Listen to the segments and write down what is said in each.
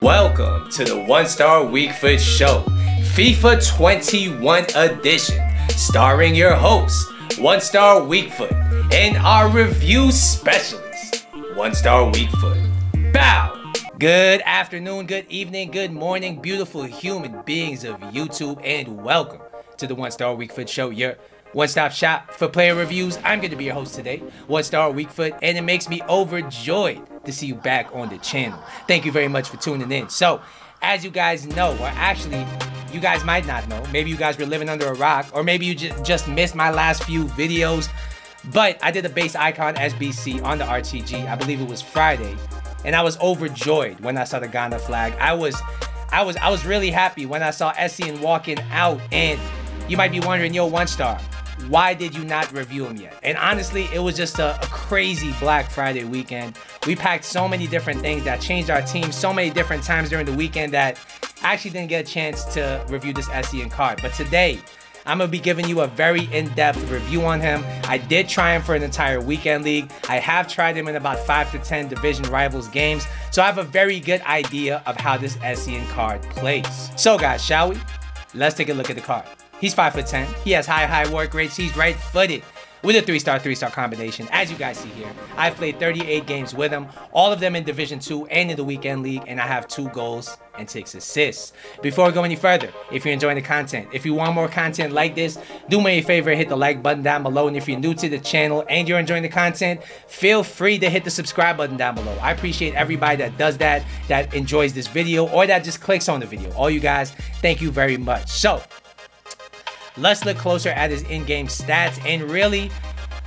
Welcome to the One Star Weakfoot Show, FIFA 21 edition, starring your host, One Star Weakfoot, and our review specialist, One Star Weakfoot. Bow! Good afternoon, good evening, good morning, beautiful human beings of YouTube, and welcome to the One Star Weakfoot Show, your one-stop shop for player reviews. I'm going to be your host today, One Star Weakfoot, and it makes me overjoyed to see you back on the channel. Thank you very much for tuning in. So, as you guys know, or actually, you guys might not know, maybe you guys were living under a rock, or maybe you just missed my last few videos, but I did a base icon SBC on the RTG. I believe it was Friday, and I was overjoyed when I saw the Ghana flag. I was really happy when I saw Essien walking out, and you might be wondering, yo, One Star, why did you not review him yet? And honestly, it was just a crazy Black Friday weekend. We packed so many different things that changed our team so many different times during the weekend that I actually didn't get a chance to review this Essien card. But today, I'm going to be giving you a very in-depth review on him. I did try him for an entire weekend league. I have tried him in about 5 to 10 division rivals games. So I have a very good idea of how this Essien card plays. So guys, shall we? Let's take a look at the card. He's 5'10". He has high work rates. He's right-footed with a 3-star combination, as you guys see here. I've played 38 games with him, all of them in Division 2 and in the Weekend League, and I have 2 goals and 6 assists. Before we go any further, if you're enjoying the content, if you want more content like this, do me a favor, hit the like button down below, and if you're new to the channel and you're enjoying the content, feel free to hit the subscribe button down below. I appreciate everybody that does that enjoys this video, or that just clicks on the video. All you guys, thank you very much. So, let's look closer at his in-game stats, and really,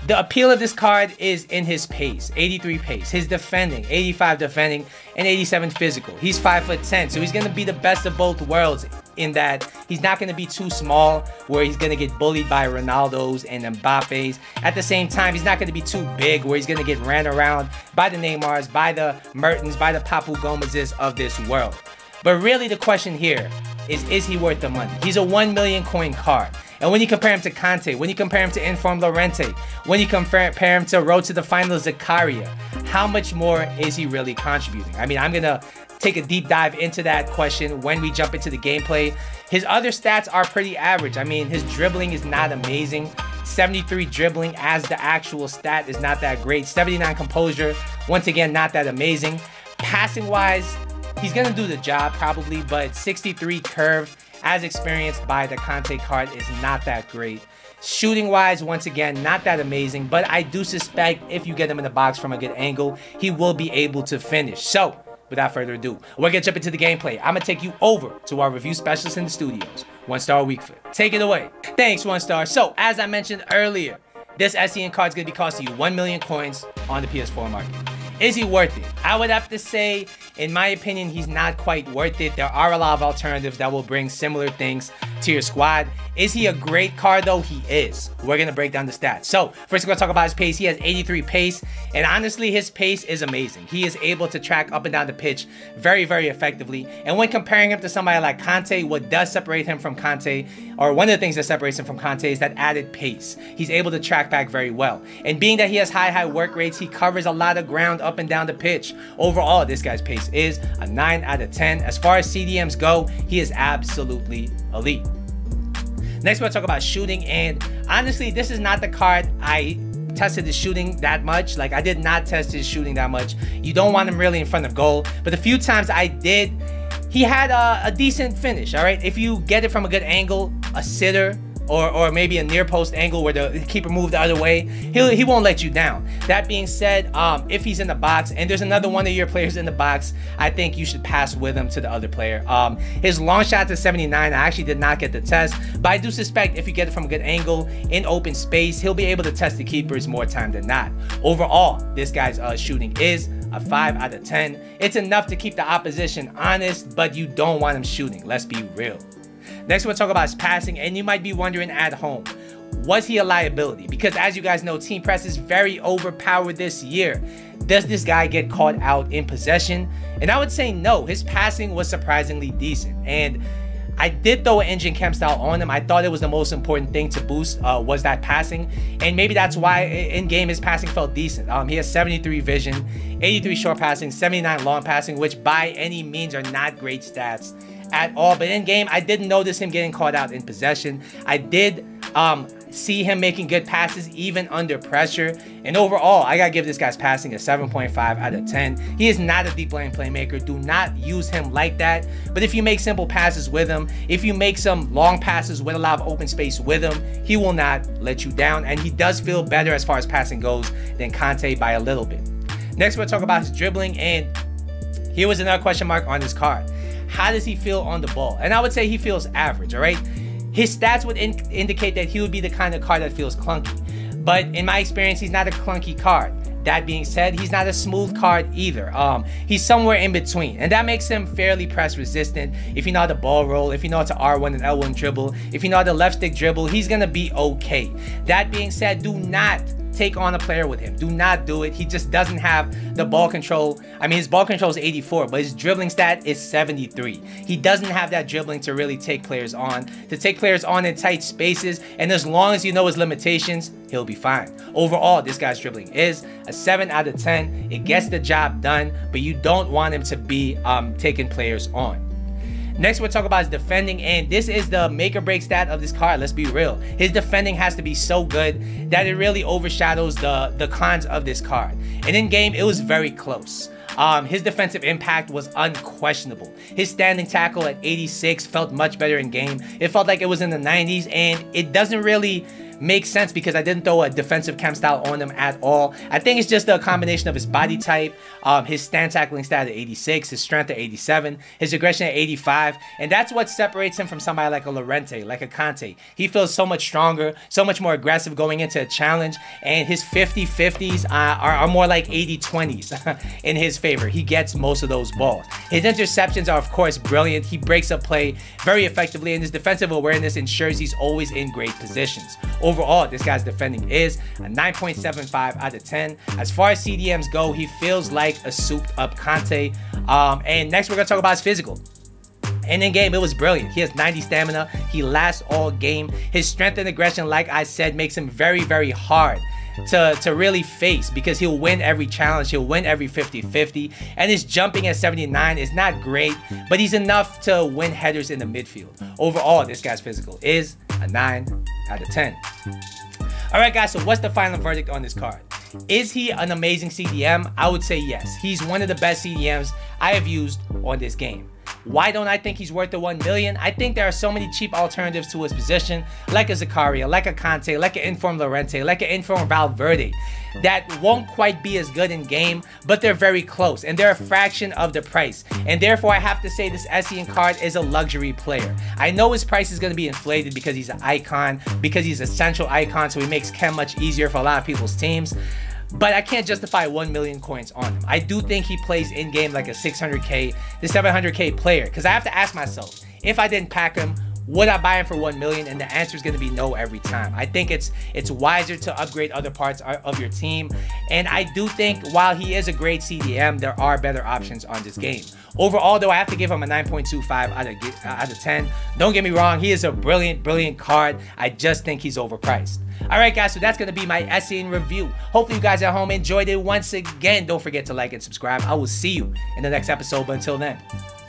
the appeal of this card is in his pace, 83 pace, his defending, 85 defending, and 87 physical. He's 5'10", so he's going to be the best of both worlds in that he's not going to be too small where he's going to get bullied by Ronaldo's and Mbappe's. At the same time, he's not going to be too big where he's going to get ran around by the Neymars, by the Mertens, by the Papu Gomez's of this world. But really the question here is he worth the money? He's a 1 million coin card. And when you compare him to Kanté, when you compare him to Inform Llorente, when you compare him to Road to the Finals Zakaria, how much more is he really contributing? I mean, I'm going to take a deep dive into that question when we jump into the gameplay. His other stats are pretty average. I mean, his dribbling is not amazing. 73 dribbling as the actual stat is not that great. 79 composure, once again, not that amazing. Passing-wise, he's going to do the job probably, but 63 curve as experienced by the Kanté card is not that great. Shooting wise, once again, not that amazing, but I do suspect if you get him in the box from a good angle, he will be able to finish. So, without further ado, we're going to jump into the gameplay. I'm going to take you over to our review specialist in the studios, One Star Weakfoot. Take it away. Thanks, One Star. So, as I mentioned earlier, this Essien card is going to be costing you 1 million coins on the PS4 market. Is he worth it? I would have to say, in my opinion, he's not quite worth it. There are a lot of alternatives that will bring similar things to your squad. Is he a great card though? He is. We're going to break down the stats. So, first we're going to talk about his pace. He has 83 pace, and honestly, his pace is amazing. He is able to track up and down the pitch very effectively. And when comparing him to somebody like Kanté, what does separate him from Kanté, or one of the things that separates him from Kanté, is that added pace. He's able to track back very well. And being that he has high work rates, he covers a lot of ground up and down the pitch. Overall, this guy's pace is a 9 out of 10. As far as CDMs go, he is absolutely elite. Next, we'll talk about shooting, and honestly, this is not the card I tested his shooting that much. Like, I did not test his shooting that much. You don't want him really in front of goal, but the few times I did, he had a decent finish, all right? If you get it from a good angle, a sitter, or maybe a near post angle where the keeper moved the other way, he won't let you down. That being said, if he's in the box and there's another one of your players in the box, I think you should pass with him to the other player. His long shot to 79, I actually did not get the test, but I do suspect if you get it from a good angle in open space, he'll be able to test the keepers more time than not. Overall, this guy's shooting is a 5 out of 10. It's enough to keep the opposition honest, but you don't want him shooting. Let's be real. Next, we'll talk about his passing, and you might be wondering at home, was he a liability? Because as you guys know, Team Press is very overpowered this year. Does this guy get caught out in possession? And I would say no. His passing was surprisingly decent. And I did throw an engine chem style on him. I thought it was the most important thing to boost was that passing. And maybe that's why in game his passing felt decent. He has 73 vision, 83 short passing, 79 long passing, which by any means are not great stats at all. But in game, I didn't notice him getting caught out in possession. I did see him making good passes even under pressure. And overall, I gotta give this guy's passing a 7.5 out of 10. He is not a deep lane playmaker. Do not use him like that. But if you make simple passes with him, if you make some long passes with a lot of open space with him, he will not let you down. And he does feel better as far as passing goes than Kanté by a little bit. Next, we'll talk about his dribbling. And here was another question mark on his card. How does he feel on the ball? And I would say he feels average, all right? His stats would indicate that he would be the kind of card that feels clunky. But in my experience, he's not a clunky card. That being said, he's not a smooth card either. He's somewhere in between. And that makes him fairly press resistant. If you know how to ball roll, if you know how to R1 and L1 dribble, if you know how to left stick dribble, he's going to be okay. That being said, do not take on a player with him. Do not do it. He just doesn't have the ball control. I mean, his ball control is 84, but his dribbling stat is 73. He doesn't have that dribbling to really take players on, in tight spaces. And as long as you know his limitations, he'll be fine. Overall, this guy's dribbling is a 7 out of 10. It gets the job done, but you don't want him to be taking players on. Next, we'll talk about his defending, and this is the make or break stat of this card. Let's be real. His defending has to be so good that it really overshadows the cons of this card. And in game, it was very close. His defensive impact was unquestionable. His standing tackle at 86 felt much better in game. It felt like it was in the 90s, and it doesn't really make sense because I didn't throw a defensive chem style on him at all. I think it's just a combination of his body type, his stand tackling stat at 86, his strength at 87, his aggression at 85, and that's what separates him from somebody like a Llorente, like a Kanté. He feels so much stronger, so much more aggressive going into a challenge, and his 50-50s are more like 80-20s in his favor. He gets most of those balls. His interceptions are, of course, brilliant. He breaks up play very effectively, and his defensive awareness ensures he's always in great positions. Overall, this guy's defending is a 9.75 out of 10. As far as CDMs go, he feels like a souped up Kanté. And next, we're going to talk about his physical. And in game, it was brilliant. He has 90 stamina. He lasts all game. His strength and aggression, like I said, makes him very, very hard to really face because he'll win every challenge. He'll win every 50-50. And his jumping at 79 is not great, but he's enough to win headers in the midfield. Overall, this guy's physical is a 9 out of 10. All right, guys, so what's the final verdict on this card? Is he an amazing CDM? I would say yes. He's one of the best CDMs I have used on this game. Why don't I think he's worth the 1 million? I think there are so many cheap alternatives to his position, like a Zakaria, like a Kanté, like an informed Llorente, like an informed Valverde, that won't quite be as good in game, but they're very close, and they're a fraction of the price. And therefore, I have to say this Essien card is a luxury player. I know his price is going to be inflated because he's an icon, because he's a central icon, so he makes chem much easier for a lot of people's teams. But I can't justify 1 million coins on him. I do think he plays in-game like a 600k to 700k player. Because I have to ask myself, if I didn't pack him, would I buy him for 1 million? And the answer is going to be no every time. I think it's wiser to upgrade other parts of your team. And I do think while he is a great CDM, there are better options on this game. Overall, though, I have to give him a 9.25 out of 10. Don't get me wrong. He is a brilliant, brilliant card. I just think he's overpriced. All right, guys, so that's going to be my Essien review. Hopefully you guys at home enjoyed it. Once again, don't forget to like and subscribe. I will see you in the next episode, but until then.